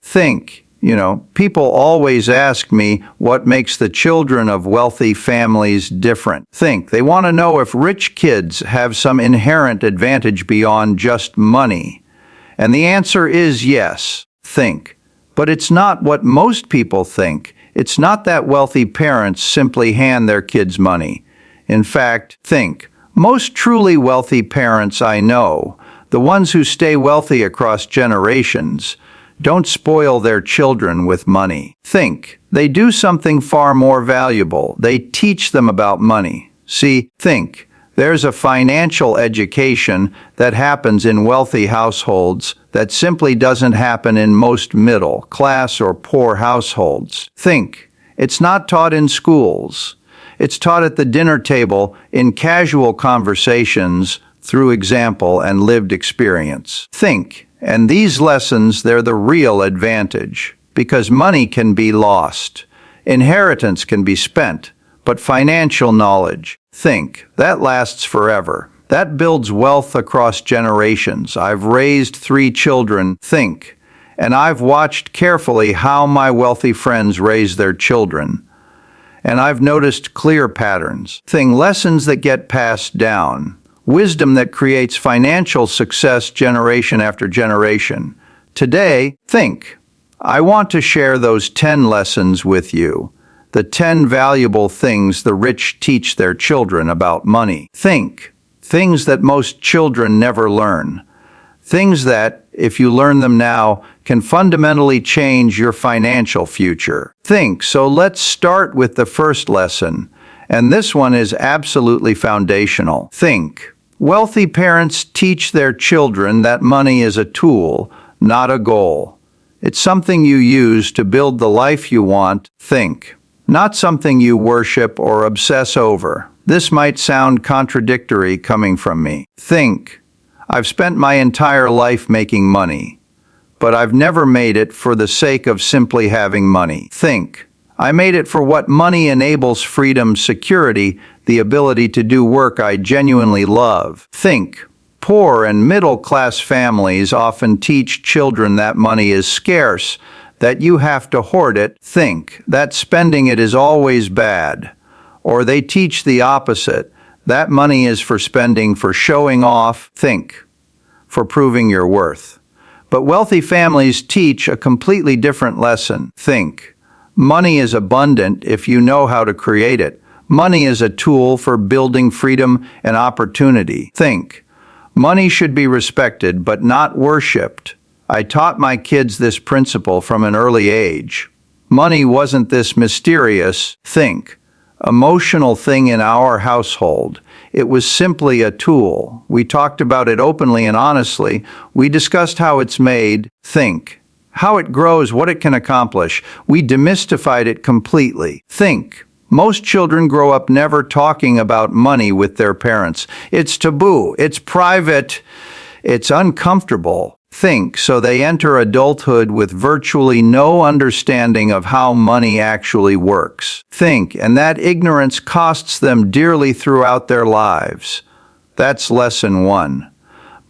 Think. People always ask me what makes the children of wealthy families different. Think. They want to know if rich kids have some inherent advantage beyond just money. And the answer is yes. Think. But it's not what most people think. It's not that wealthy parents simply hand their kids money. In fact, think. Most truly wealthy parents I know, the ones who stay wealthy across generations, don't spoil their children with money. Think. They do something far more valuable. They teach them about money. See, think. There's a financial education that happens in wealthy households that simply doesn't happen in most middle class or poor households. Think. It's not taught in schools. It's taught at the dinner table in casual conversations through example and lived experience. Think. And these lessons, they're the real advantage, because money can be lost, inheritance can be spent, but financial knowledge, think, that lasts forever. That builds wealth across generations. I've raised 3 children, think, and I've watched carefully how my wealthy friends raise their children. And I've noticed clear patterns, lessons that get passed down. Wisdom that creates financial success generation after generation. Today, think. I want to share those 10 lessons with you. The 10 valuable things the rich teach their children about money. Think. Things that most children never learn. Things that, if you learn them now, can fundamentally change your financial future. Think. So let's start with the first lesson. And this one is absolutely foundational. Think. Wealthy parents teach their children that money is a tool, not a goal. It's something you use to build the life you want, think, not something you worship or obsess over. This might sound contradictory coming from me. Think. I've spent my entire life making money, but I've never made it for the sake of simply having money. Think. I made it for what money enables: freedom, security, the ability to do work I genuinely love. Think. Poor and middle-class families often teach children that money is scarce, that you have to hoard it. Think. That spending it is always bad. Or they teach the opposite, that money is for spending, for showing off. Think. For proving your worth. But wealthy families teach a completely different lesson. Think. Money is abundant if you know how to create it. Money is a tool for building freedom and opportunity. Think. Money should be respected but not worshipped. I taught my kids this principle from an early age. Money wasn't this mysterious, think, emotional thing in our household. It was simply a tool. We talked about it openly and honestly. We discussed how it's made, think, how it grows, what it can accomplish. We demystified it completely. Think. Most children grow up never talking about money with their parents. It's taboo, it's private, it's uncomfortable. Think. So they enter adulthood with virtually no understanding of how money actually works. Think. And that ignorance costs them dearly throughout their lives. That's lesson 1.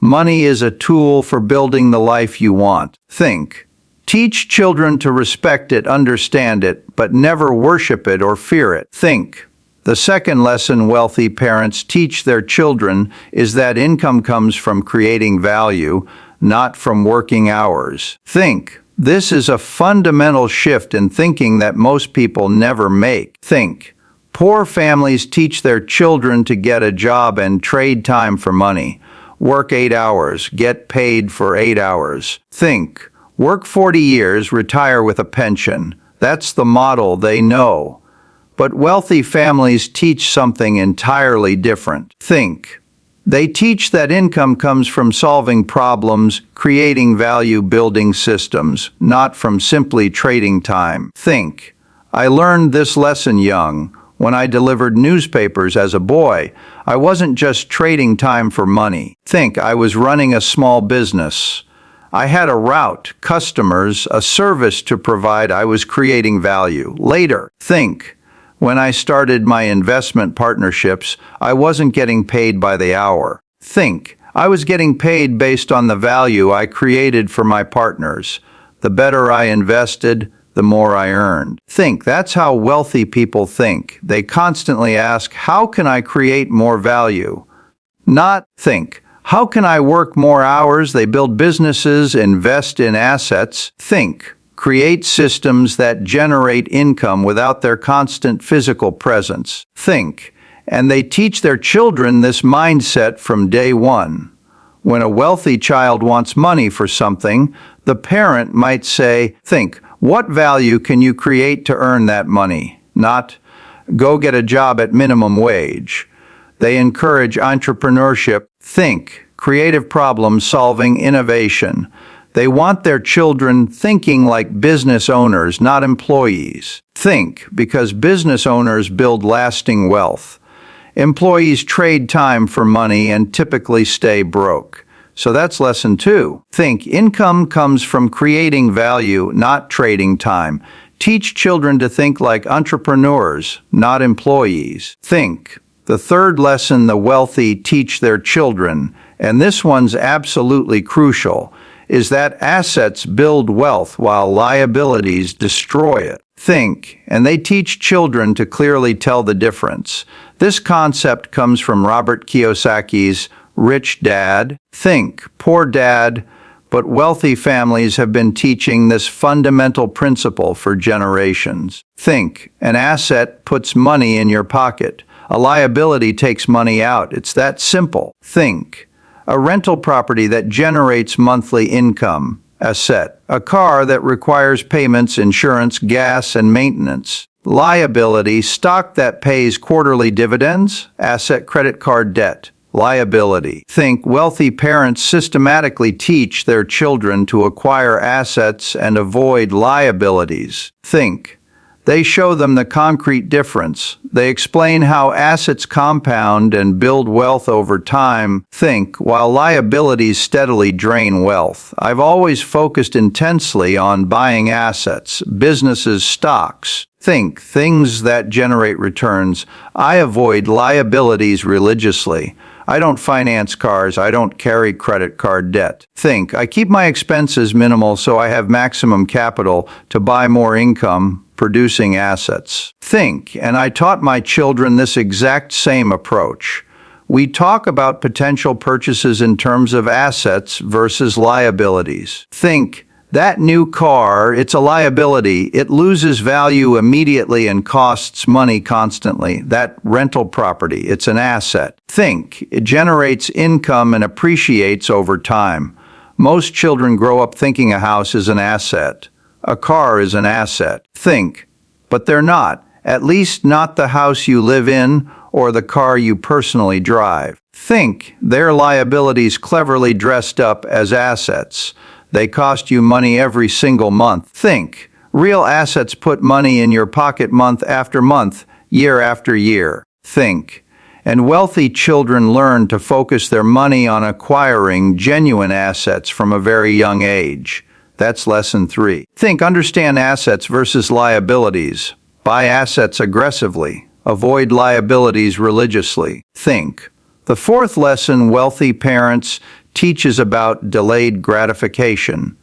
Money is a tool for building the life you want. Think. Teach children to respect it, understand it, but never worship it or fear it. Think. The second lesson wealthy parents teach their children is that income comes from creating value, not from working hours. Think. This is a fundamental shift in thinking that most people never make. Think. Poor families teach their children to get a job and trade time for money. Work 8 hours, get paid for 8 hours. Think. Work 40 years, retire with a pension. That's the model they know. But wealthy families teach something entirely different. Think. They teach that income comes from solving problems, creating value, building systems, not from simply trading time. Think. I learned this lesson young. When I delivered newspapers as a boy, I wasn't just trading time for money. Think. I was running a small business. I had a route, customers, a service to provide. I was creating value. Later, think. When I started my investment partnerships, I wasn't getting paid by the hour. Think. I was getting paid based on the value I created for my partners. The better I invested, the more I earned. Think, that's how wealthy people think. They constantly ask, how can I create more value? Not think, how can I work more hours? They build businesses, invest in assets. Think, create systems that generate income without their constant physical presence. Think, and they teach their children this mindset from day one. When a wealthy child wants money for something, the parent might say, think, what value can you create to earn that money? Not, go get a job at minimum wage. They encourage entrepreneurship, think, creative problem solving, innovation. They want their children thinking like business owners, not employees. Think, because business owners build lasting wealth. Employees trade time for money and typically stay broke. So that's lesson 2. Think, income comes from creating value, not trading time. Teach children to think like entrepreneurs, not employees. Think. The third lesson the wealthy teach their children, and this one's absolutely crucial, is that assets build wealth while liabilities destroy it. Think, and they teach children to clearly tell the difference. This concept comes from Robert Kiyosaki's Rich Dad, Think, Poor Dad, but wealthy families have been teaching this fundamental principle for generations. Think, an asset puts money in your pocket. A liability takes money out. It's that simple. Think, a rental property that generates monthly income. Asset, a car that requires payments, insurance, gas, and maintenance. Liability, stock that pays quarterly dividends. Asset, credit card debt. Liability. Think, wealthy parents systematically teach their children to acquire assets and avoid liabilities. Think, they show them the concrete difference. They explain how assets compound and build wealth over time. Think, while liabilities steadily drain wealth. I've always focused intensely on buying assets, businesses, stocks. Think, things that generate returns. I avoid liabilities religiously. I don't finance cars. I don't carry credit card debt. Think, I keep my expenses minimal so I have maximum capital to buy more income producing assets. Think, and I taught my children this exact same approach. We talk about potential purchases in terms of assets versus liabilities. Think, that new car, it's a liability. It loses value immediately and costs money constantly. That rental property, it's an asset. Think, it generates income and appreciates over time. Most children grow up thinking a house is an asset. A car is an asset. Think, but they're not. At least not the house you live in or the car you personally drive. Think, they're liabilities cleverly dressed up as assets. They cost you money every single month. Think, real assets put money in your pocket month after month, year after year. Think, and wealthy children learn to focus their money on acquiring genuine assets from a very young age. That's lesson 3. Think, understand assets versus liabilities. Buy assets aggressively. Avoid liabilities religiously. Think. The fourth lesson wealthy parents teaches about delayed gratification,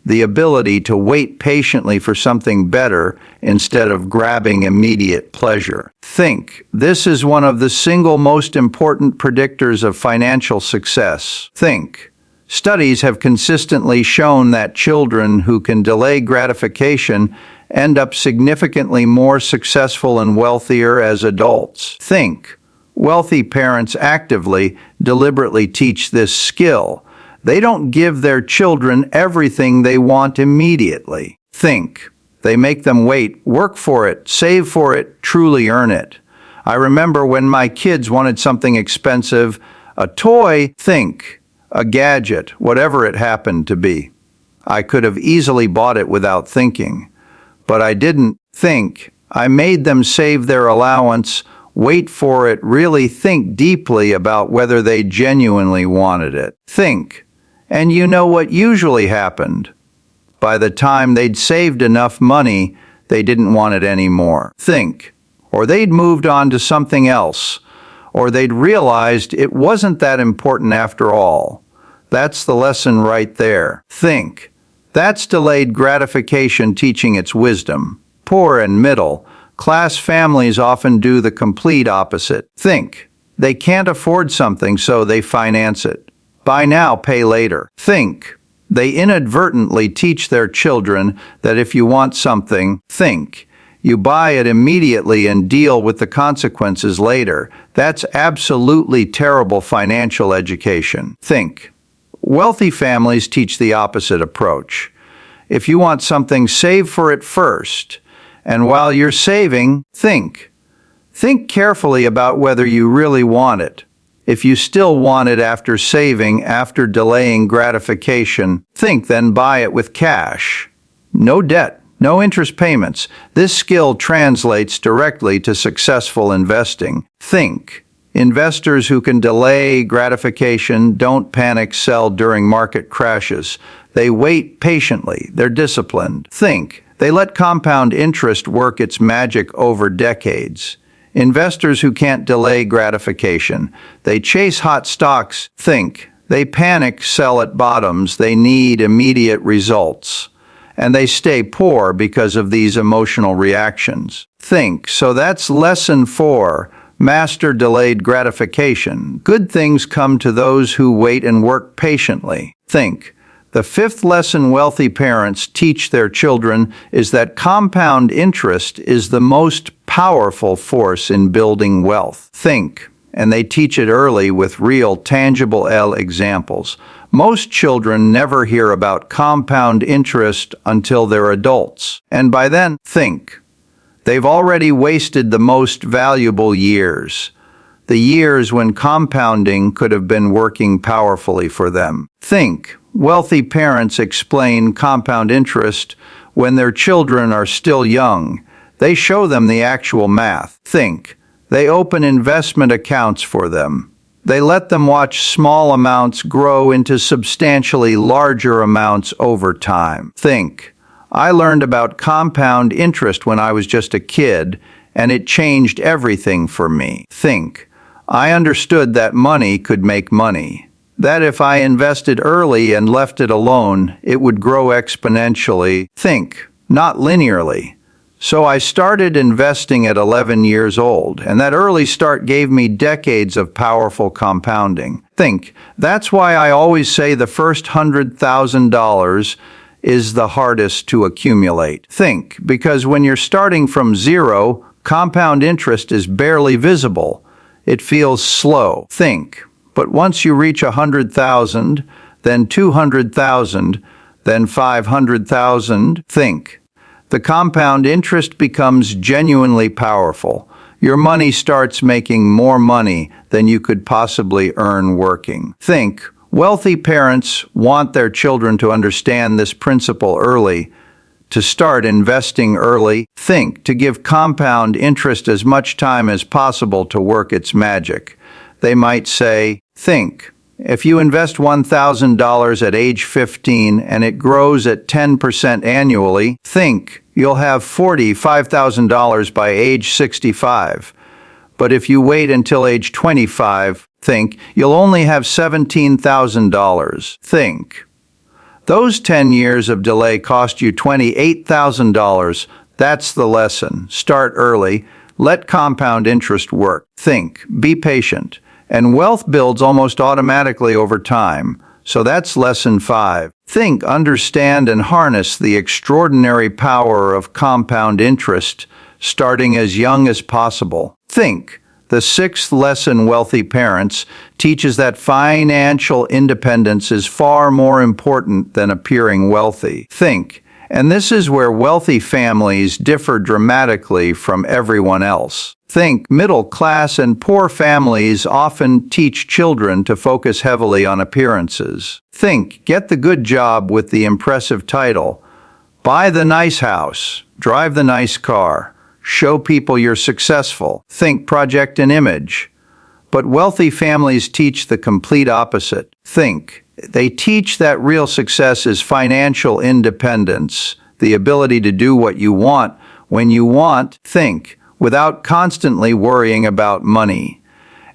the ability to wait patiently for something better instead of grabbing immediate pleasure. Think, this is one of the single most important predictors of financial success. Think, studies have consistently shown that children who can delay gratification end up significantly more successful and wealthier as adults. Think, wealthy parents actively, deliberately teach this skill. They don't give their children everything they want immediately. Think, they make them wait, work for it, save for it, truly earn it. I remember when my kids wanted something expensive, a toy, think, a gadget, whatever it happened to be. I could have easily bought it without thinking, but I didn't. Think, I made them save their allowance, wait for it, really think deeply about whether they genuinely wanted it. Think. And you know what usually happened? By the time they'd saved enough money, they didn't want it anymore. Think. Or they'd moved on to something else. Or they'd realized it wasn't that important after all. That's the lesson right there. Think. That's delayed gratification teaching its wisdom. Poor and middle class families often do the complete opposite. Think. They can't afford something, so they finance it. Buy now, pay later. Think. They inadvertently teach their children that if you want something, think. You buy it immediately and deal with the consequences later. That's absolutely terrible financial education. Think. Wealthy families teach the opposite approach. If you want something, save for it first. And while you're saving, think. Think carefully about whether you really want it. If you still want it after saving, after delaying gratification, think, then buy it with cash. No debt, no interest payments. This skill translates directly to successful investing. Think. Investors who can delay gratification don't panic sell during market crashes. They wait patiently. They're disciplined. Think. They let compound interest work its magic over decades. Investors who can't delay gratification, they chase hot stocks. Think. They panic sell at bottoms. They need immediate results. And they stay poor because of these emotional reactions. Think. So that's lesson 4. Master delayed gratification. Good things come to those who wait and work patiently. Think. The 5th lesson wealthy parents teach their children is that compound interest is the most powerful force in building wealth. Think. And they teach it early with real, tangible examples. Most children never hear about compound interest until they're adults. And by then, think. They've already wasted the most valuable years. The years when compounding could have been working powerfully for them. Think. Wealthy parents explain compound interest when their children are still young. They show them the actual math. Think. They open investment accounts for them. They let them watch small amounts grow into substantially larger amounts over time. Think. I learned about compound interest when I was just a kid, and it changed everything for me. Think. I understood that money could make money. That if I invested early and left it alone, it would grow exponentially. Think. Not linearly. So I started investing at 11 years old, and that early start gave me decades of powerful compounding. Think. That's why I always say the first $100,000 is the hardest to accumulate. Think. Because when you're starting from zero, compound interest is barely visible. It feels slow. Think. But once you reach 100,000, then 200,000, then 500,000, think. The compound interest becomes genuinely powerful. Your money starts making more money than you could possibly earn working. Think. Wealthy parents want their children to understand this principle early, to start investing early. Think. To give compound interest as much time as possible to work its magic. They might say, think. If you invest $1,000 at age 15 and it grows at 10% annually, think. You'll have $45,000 by age 65. But if you wait until age 25, think, you'll only have $17,000. Think. Those 10 years of delay cost you $28,000. That's the lesson. Start early. Let compound interest work. Think. Be patient. And wealth builds almost automatically over time. So that's lesson 5. Think, understand, and harness the extraordinary power of compound interest, starting as young as possible. Think. The 6th lesson wealthy parents teaches that financial independence is far more important than appearing wealthy. Think. And this is where wealthy families differ dramatically from everyone else. Think. Middle class and poor families often teach children to focus heavily on appearances. Think. Get the good job with the impressive title. Buy the nice house. Drive the nice car. Show people you're successful. Think. Project an image. But wealthy families teach the complete opposite. Think. They teach that real success is financial independence, the ability to do what you want when you want. Think. Without constantly worrying about money.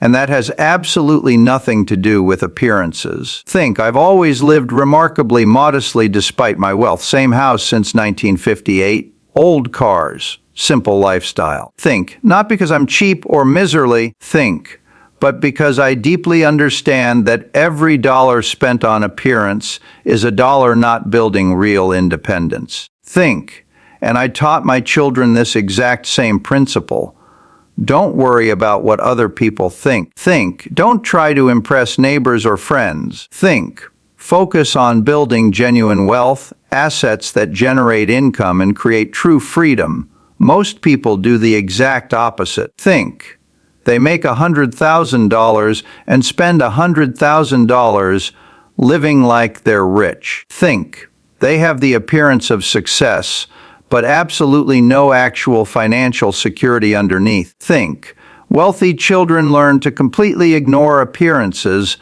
and that has absolutely nothing to do with appearances. Think, I've always lived remarkably modestly despite my wealth. Same house since 1958, old cars, simple lifestyle. Think, not because I'm cheap or miserly, think, but because I deeply understand that every dollar spent on appearance is a dollar not building real independence. Think, and I taught my children this exact same principle. Don't worry about what other people think. Think, don't try to impress neighbors or friends. Think, focus on building genuine wealth, assets that generate income and create true freedom. Most people do the exact opposite. Think, they make $100,000 and spend $100,000 living like they're rich. Think, they have the appearance of success, but absolutely no actual financial security underneath. Think, wealthy children learn to completely ignore appearances,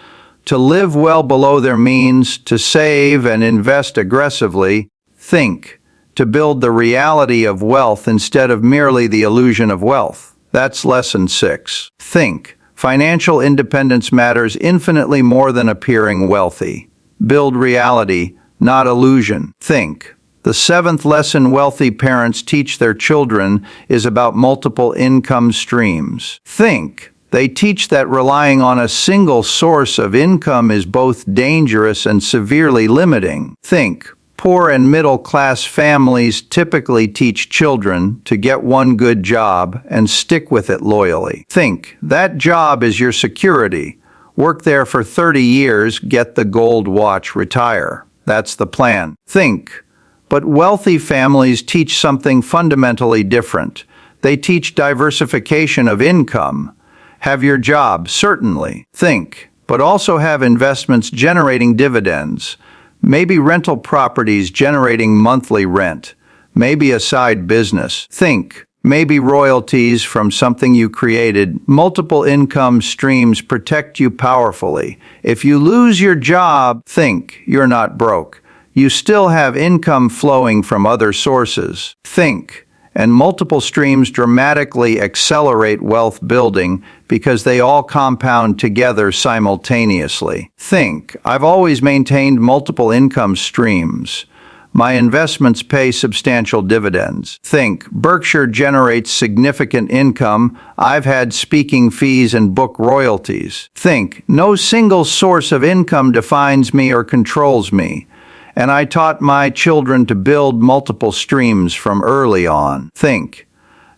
to live well below their means, to save and invest aggressively. Think, to build the reality of wealth instead of merely the illusion of wealth. That's lesson 6. Think, financial independence matters infinitely more than appearing wealthy. Build reality, not illusion. Think, the 7th lesson wealthy parents teach their children is about multiple income streams. Think, they teach that relying on a single source of income is both dangerous and severely limiting. Think, poor and middle-class families typically teach children to get one good job and stick with it loyally. Think, that job is your security. Work there for 30 years, get the gold watch, retire. That's the plan. Think, but wealthy families teach something fundamentally different. They teach diversification of income. Have your job, certainly. Think, but also have investments generating dividends. Maybe rental properties generating monthly rent. Maybe a side business. Think, maybe royalties from something you created. Multiple income streams protect you powerfully. If you lose your job, think, you're not broke. You still have income flowing from other sources. Think, and multiple streams dramatically accelerate wealth building because they all compound together simultaneously. Think, I've always maintained multiple income streams. My investments pay substantial dividends. Think, Berkshire generates significant income. I've had speaking fees and book royalties. Think, no single source of income defines me or controls me. And I taught my children to build multiple streams from early on. Think,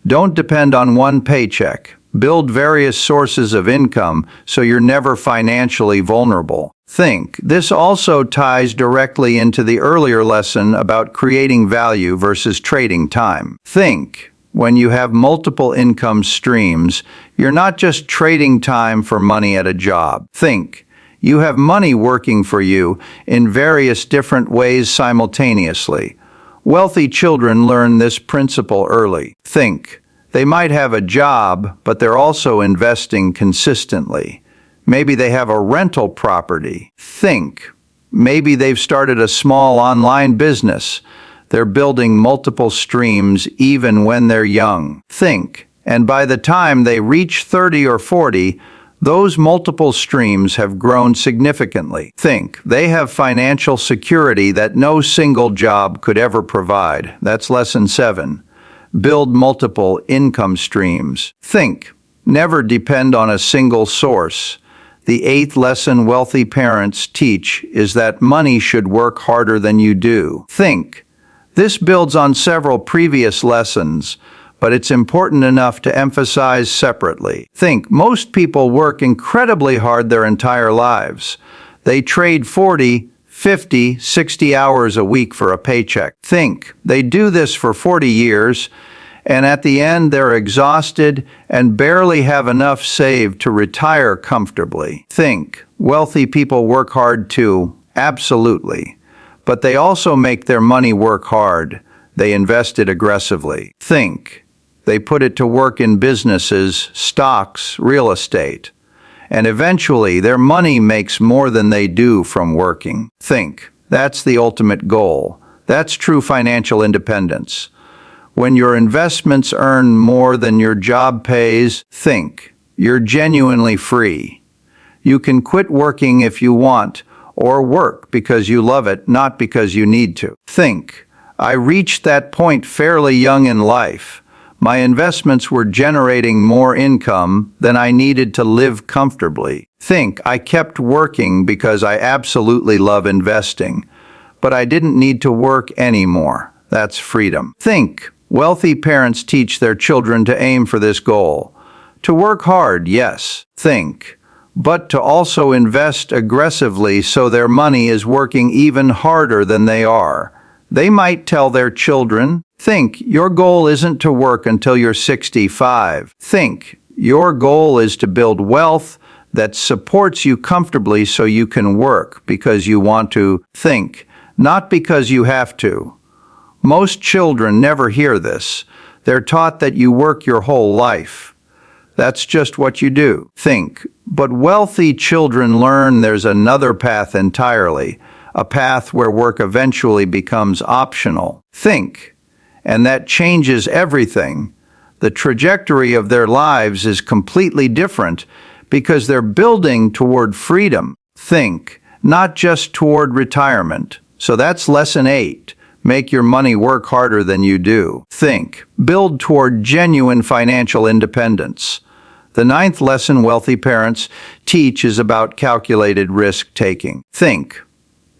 don't depend on one paycheck. Build various sources of income so you're never financially vulnerable. Think, this also ties directly into the earlier lesson about creating value versus trading time. Think, when you have multiple income streams, you're not just trading time for money at a job. Think, you have money working for you in various different ways simultaneously. Wealthy children learn this principle early. Think, they might have a job, but they're also investing consistently. Maybe they have a rental property. Think, maybe they've started a small online business. They're building multiple streams even when they're young. Think, and by the time they reach 30 or 40, those multiple streams have grown significantly. Think, they have financial security that no single job could ever provide. That's lesson 7. Build multiple income streams. Think, never depend on a single source. The 8th lesson wealthy parents teach is that money should work harder than you do. Think, this builds on several previous lessons, but it's important enough to emphasize separately. Think, most people work incredibly hard their entire lives. They trade 40, 50, 60 hours a week for a paycheck. Think, they do this for 40 years, and at the end they're exhausted and barely have enough saved to retire comfortably. Think, wealthy people work hard too, absolutely. But they also make their money work hard. They invest it aggressively. Think, they put it to work in businesses, stocks, real estate. And eventually, their money makes more than they do from working. Think, that's the ultimate goal. That's true financial independence. When your investments earn more than your job pays, think, You're genuinely free. You can quit working if you want, or work because you love it, not because you need to. Think, I reached that point fairly young in life. My investments were generating more income than I needed to live comfortably. Think, I kept working because I absolutely love investing, but I didn't need to work anymore. That's freedom. Think, wealthy parents teach their children to aim for this goal. To work hard, yes. Think, but to also invest aggressively so their money is working even harder than they are. They might tell their children, think, your goal isn't to work until you're 65. Think, your goal is to build wealth that supports you comfortably so you can work because you want to. Think, not because you have to. Most children never hear this. They're taught that you work your whole life. That's just what you do. Think, but wealthy children learn there's another path entirely, a path where work eventually becomes optional. Think, and that changes everything. The trajectory of their lives is completely different because they're building toward freedom. Think, not just toward retirement. So that's lesson 8. Make your money work harder than you do. Think, build toward genuine financial independence. The 9th lesson wealthy parents teach is about calculated risk-taking. Think,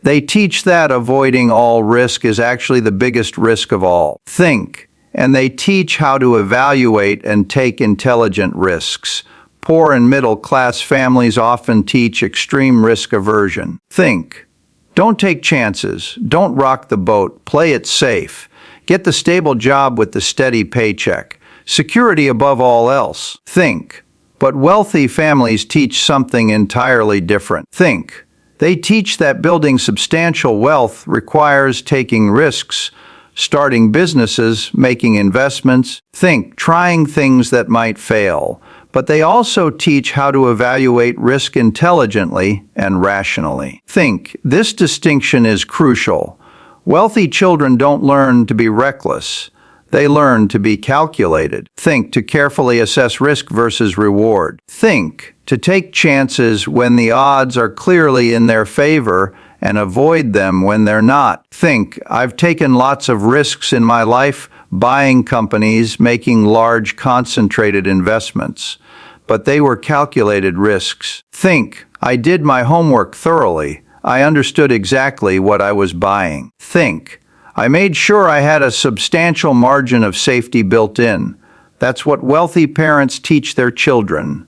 they teach that avoiding all risk is actually the biggest risk of all. Think, and they teach how to evaluate and take intelligent risks. Poor and middle-class families often teach extreme risk aversion. Think, don't take chances, don't rock the boat, play it safe. Get the stable job with the steady paycheck. Security above all else. Think, but wealthy families teach something entirely different. Think, they teach that building substantial wealth requires taking risks, starting businesses, making investments. Think, trying things that might fail. But they also teach how to evaluate risk intelligently and rationally. Think, this distinction is crucial. Wealthy children don't learn to be reckless. They learn to be calculated. Think, to carefully assess risk versus reward. Think, to take chances when the odds are clearly in their favor and avoid them when they're not. Think, I've taken lots of risks in my life, buying companies, making large concentrated investments. But they were calculated risks. Think, I did my homework thoroughly. I understood exactly what I was buying. Think, I made sure I had a substantial margin of safety built in. That's what wealthy parents teach their children.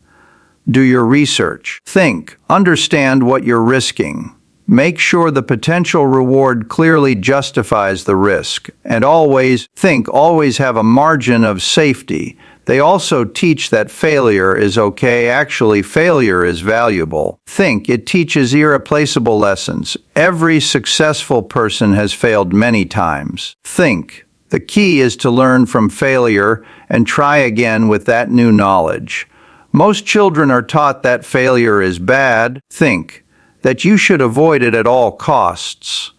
Do your research. Think, understand what you're risking. Make sure the potential reward clearly justifies the risk. And always have a margin of safety. They also teach that failure is okay. Actually, failure is valuable. Think, it teaches irreplaceable lessons. Every successful person has failed many times. Think, the key is to learn from failure and try again with that new knowledge. Most children are taught that failure is bad. Think, that you should avoid it at all costs.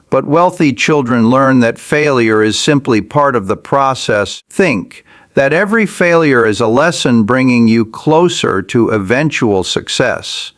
But wealthy children learn that failure is simply part of the process. Think, that every failure is a lesson bringing you closer to eventual success.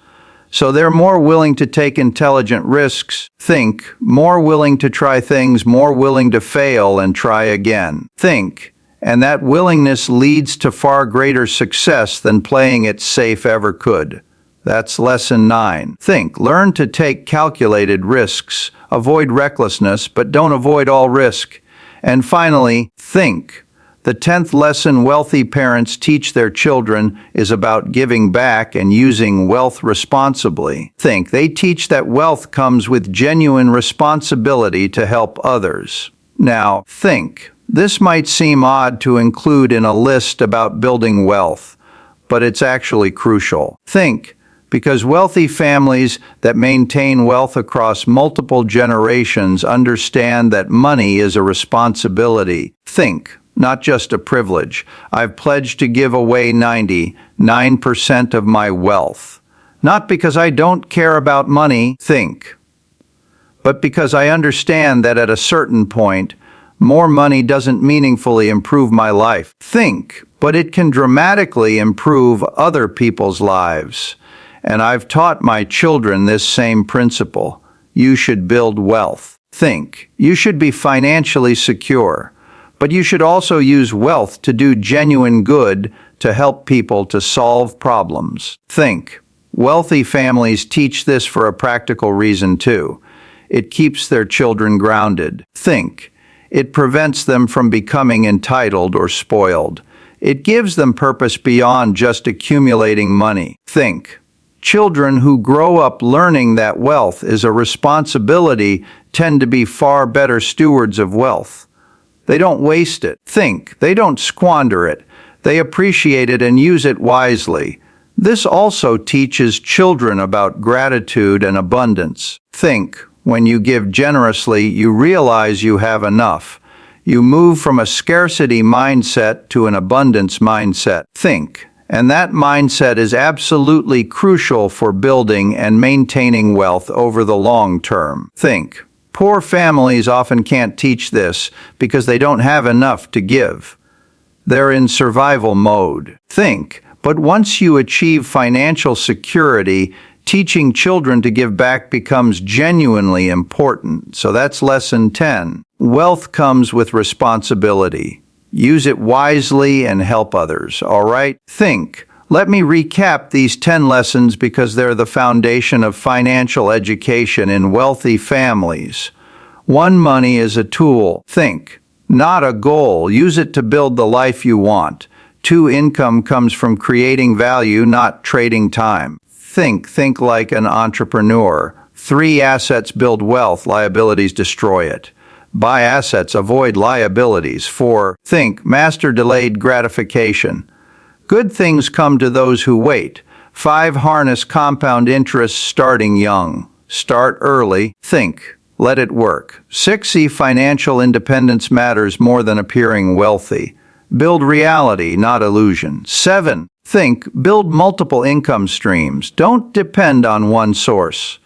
So they're more willing to take intelligent risks. Think, more willing to try things, more willing to fail and try again. Think, and that willingness leads to far greater success than playing it safe ever could. That's lesson 9. Think, learn to take calculated risks. Avoid recklessness, but don't avoid all risk. And finally, think. The 10th lesson wealthy parents teach their children is about giving back and using wealth responsibly. Think, they teach that wealth comes with genuine responsibility to help others. Now, think, this might seem odd to include in a list about building wealth, but it's actually crucial. Think, because wealthy families that maintain wealth across multiple generations understand that money is a responsibility. Think, not just a privilege. I've pledged to give away 99% of my wealth. Not because I don't care about money, think, but because I understand that at a certain point, more money doesn't meaningfully improve my life. Think, but it can dramatically improve other people's lives. And I've taught my children this same principle. You should build wealth. Think, you should be financially secure. But you should also use wealth to do genuine good, to help people to solve problems. Think, wealthy families teach this for a practical reason too. It keeps their children grounded. Think, it prevents them from becoming entitled or spoiled. It gives them purpose beyond just accumulating money. Think, children who grow up learning that wealth is a responsibility tend to be far better stewards of wealth. They don't waste it. Think, they don't squander it. They appreciate it and use it wisely. This also teaches children about gratitude and abundance. Think, when you give generously, you realize you have enough. You move from a scarcity mindset to an abundance mindset. Think, and that mindset is absolutely crucial for building and maintaining wealth over the long term. Think, poor families often can't teach this because they don't have enough to give. They're in survival mode. Think, but once you achieve financial security, teaching children to give back becomes genuinely important. So that's lesson 10. Wealth comes with responsibility. Use it wisely and help others, all right? Think. Let me recap these 10 lessons because they're the foundation of financial education in wealthy families. 1. Money is a tool. Think, not a goal. Use it to build the life you want. 2. Income comes from creating value, not trading time. Think like an entrepreneur. 3. Assets build wealth, liabilities destroy it. Buy assets, avoid liabilities. 4. Think, master delayed gratification. Good things come to those who wait. 5. Harness compound interest starting young. Start early. Think, let it work. 6. See financial independence matters more than appearing wealthy. Build reality, not illusion. 7. Think, build multiple income streams. Don't depend on one source.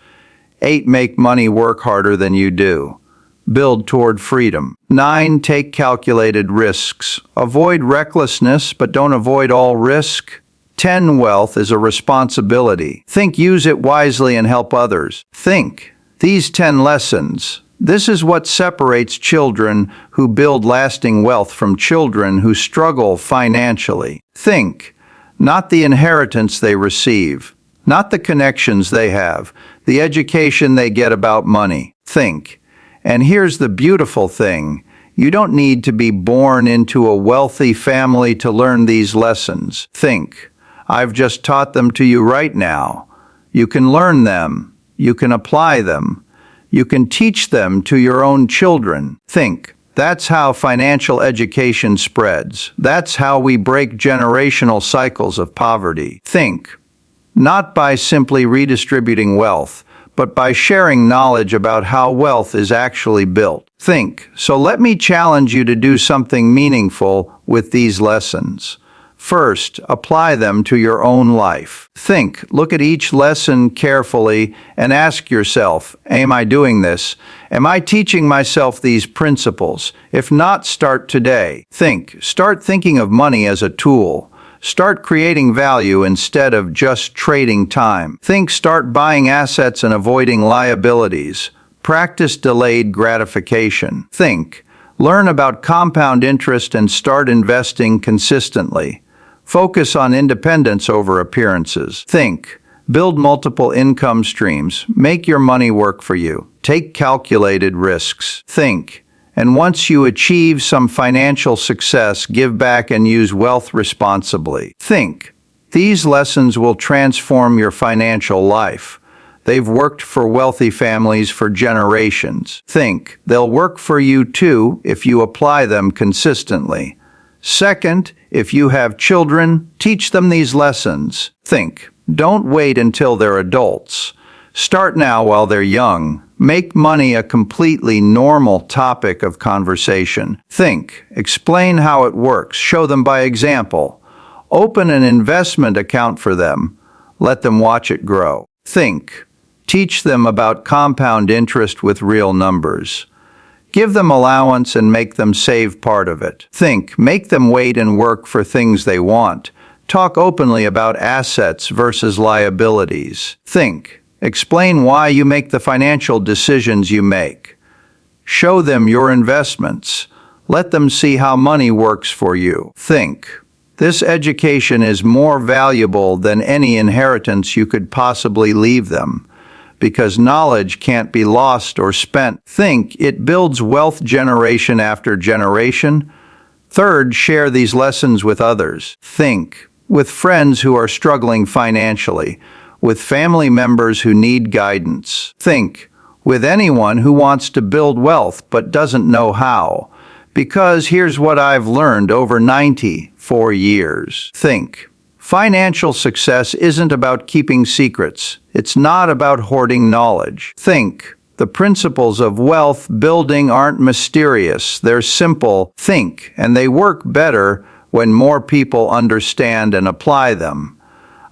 8. Make money work harder than you do. Build toward freedom. 9. Take calculated risks. Avoid recklessness, but don't avoid all risk. 10. Wealth is a responsibility. Think, use it wisely and help others. Think, these 10 lessons. This is what separates children who build lasting wealth from children who struggle financially. Think, not the inheritance they receive, not the connections they have, the education they get about money. Think. And here's the beautiful thing. You don't need to be born into a wealthy family to learn these lessons. Think. I've just taught them to you right now. You can learn them. You can apply them. You can teach them to your own children. Think. That's how financial education spreads. That's how we break generational cycles of poverty. Think. Not by simply redistributing wealth, but by sharing knowledge about how wealth is actually built. Think. So let me challenge you to do something meaningful with these lessons. First, apply them to your own life. Think, look at each lesson carefully and ask yourself, am I doing this? Am I teaching myself these principles? If not, start today. Think, start thinking of money as a tool. Start creating value instead of just trading time. Think, start buying assets and avoiding liabilities. Practice delayed gratification. Think, learn about compound interest and start investing consistently. Focus on independence over appearances. Think, build multiple income streams. Make your money work for you. Take calculated risks. Think, and once you achieve some financial success, give back and use wealth responsibly. Think, these lessons will transform your financial life. They've worked for wealthy families for generations. Think, they'll work for you too if you apply them consistently. Second, if you have children, teach them these lessons. Think, don't wait until they're adults. Start now while they're young. Make money a completely normal topic of conversation. Think, explain how it works. Show them by example. Open an investment account for them. Let them watch it grow. Think, teach them about compound interest with real numbers. Give them allowance and make them save part of it. Think. Make them wait and work for things they want. Talk openly about assets versus liabilities. Think. Explain why you make the financial decisions you make. Show them your investments. Let them see how money works for you. Think. This education is more valuable than any inheritance you could possibly leave them, because knowledge can't be lost or spent. Think. It builds wealth generation after generation. Third, share these lessons with others. Think. With friends who are struggling financially, with family members who need guidance. Think. With anyone who wants to build wealth but doesn't know how. Because here's what I've learned over 94 years. Think. Financial success isn't about keeping secrets. It's not about hoarding knowledge. Think. The principles of wealth building aren't mysterious. They're simple. Think. And they work better when more people understand and apply them.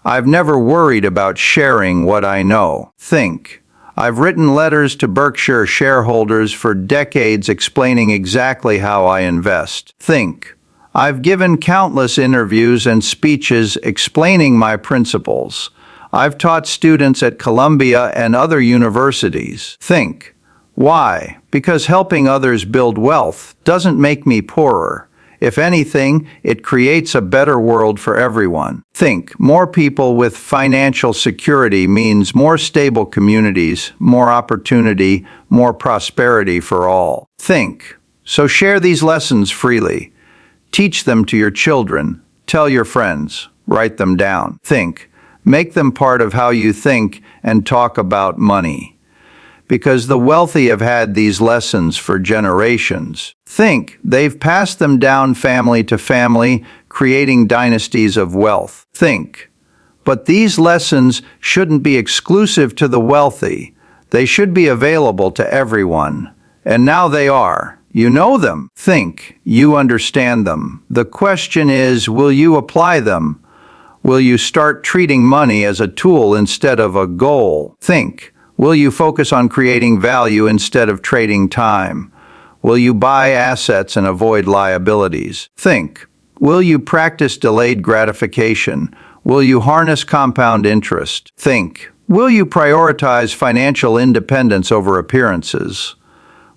I've never worried about sharing what I know. Think. I've written letters to Berkshire shareholders for decades explaining exactly how I invest. Think. I've given countless interviews and speeches explaining my principles. I've taught students at Columbia and other universities. Think. Why? Because helping others build wealth doesn't make me poorer. If anything, it creates a better world for everyone. Think. More people with financial security means more stable communities, more opportunity, more prosperity for all. Think. So share these lessons freely. Teach them to your children. Tell your friends. Write them down. Think. Make them part of how you think and talk about money. Because the wealthy have had these lessons for generations. Think. They've passed them down family to family, creating dynasties of wealth. Think. But these lessons shouldn't be exclusive to the wealthy. They should be available to everyone. And now they are. You know them. Think. You understand them. The question is, will you apply them? Will you start treating money as a tool instead of a goal? Think. Will you focus on creating value instead of trading time? Will you buy assets and avoid liabilities? Think. Will you practice delayed gratification? Will you harness compound interest? Think. Will you prioritize financial independence over appearances?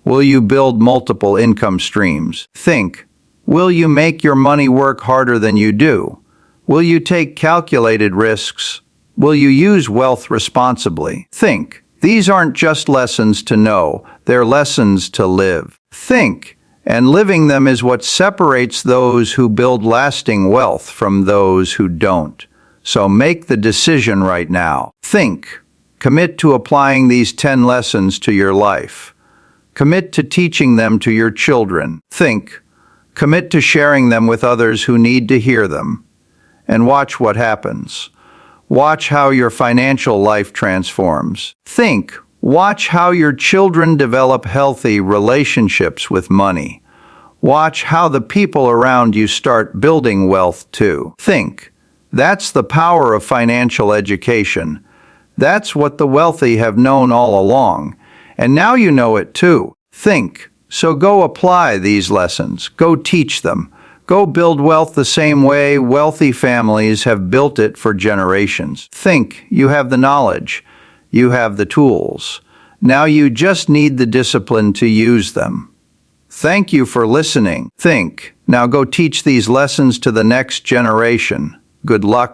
Will you build multiple income streams? Think. Will you make your money work harder than you do? Will you take calculated risks? Will you use wealth responsibly? Think. These aren't just lessons to know, they're lessons to live. Think. And living them is what separates those who build lasting wealth from those who don't. So make the decision right now. Think. Commit to applying these 10 lessons to your life. Commit to teaching them to your children. Think. Commit to sharing them with others who need to hear them. And watch what happens. Watch how your financial life transforms. Think. Watch how your children develop healthy relationships with money. Watch how the people around you start building wealth too. Think. That's the power of financial education. That's what the wealthy have known all along. And now you know it too. Think. So go apply these lessons. Go teach them. Go build wealth the same way wealthy families have built it for generations. Think. You have the knowledge. You have the tools. Now you just need the discipline to use them. Thank you for listening. Think. Now go teach these lessons to the next generation. Good luck.